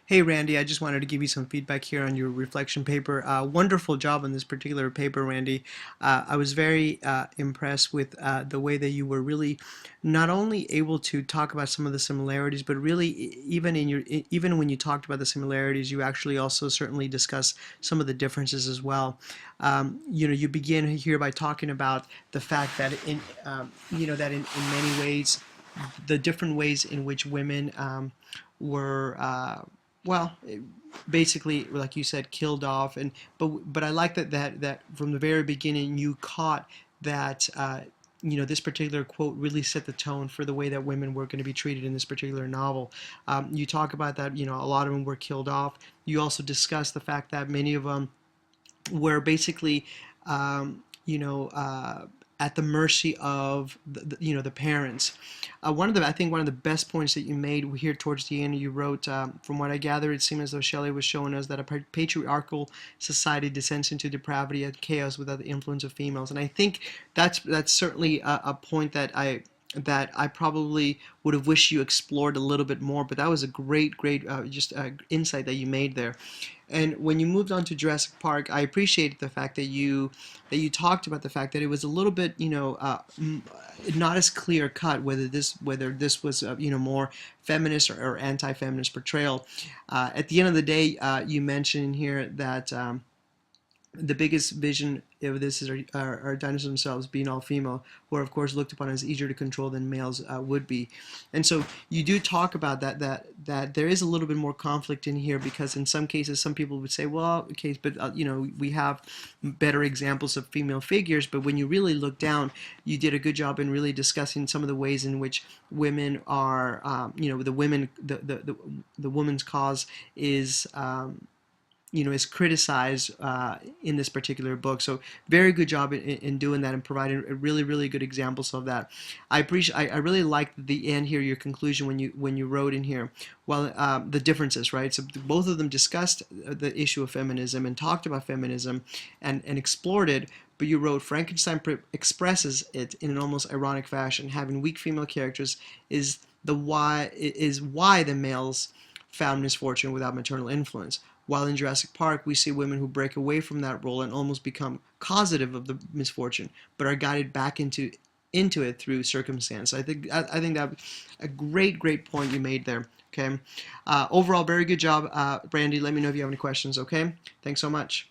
Hey Randy, I just wanted to give you some feedback here on your reflection paper. Wonderful job on this particular paper, Randy. I was very impressed with the way that you were really not only able to talk about some of the similarities, but really even when you talked about the similarities, you actually also certainly discuss some of the differences as well. You begin here by talking about the fact that in many ways, the different ways in which women were well, basically, like you said, killed off. And but I like that from the very beginning you caught that. This particular quote really set the tone for the way that women were going to be treated in this particular novel. You talk about that, a lot of them were killed off. You also discuss the fact that many of them were basically, um, you know, uh, at the mercy of the parents. I think one of the best points that you made here towards the end, you wrote, from what I gather, it seemed as though Shelley was showing us that a patriarchal society descends into depravity and chaos without the influence of females, and I think that's certainly a point that I probably would have wished you explored a little bit more, but that was a great just insight that you made there. And when you moved on to Jurassic Park, I appreciated the fact that you talked about the fact that it was a little bit, not as clear cut whether this was more feminist or anti-feminist portrayal. At the end of the day, you mentioned in here that. The biggest vision of this is our dinosaurs themselves being all female, who are of course looked upon as easier to control than males would be. And so you do talk about that there is a little bit more conflict in here, because in some cases some people would say, well, okay, but we have better examples of female figures. But when you really look down, you did a good job in really discussing some of the ways in which women are, the woman's cause is criticized in this particular book. So very good job in doing that and providing really good examples of that. I really liked the end here, your conclusion when you wrote in here, well, the differences, right? So both of them discussed the issue of feminism and talked about feminism and explored it. But you wrote, Frankenstein expresses it in an almost ironic fashion. Having weak female characters is why the males found misfortune without maternal influence. While in Jurassic Park, we see women who break away from that role and almost become causative of the misfortune, but are guided back into it through circumstance. I think that a great point you made there. Okay. Overall, very good job, Brandy. Let me know if you have any questions. Okay. Thanks so much.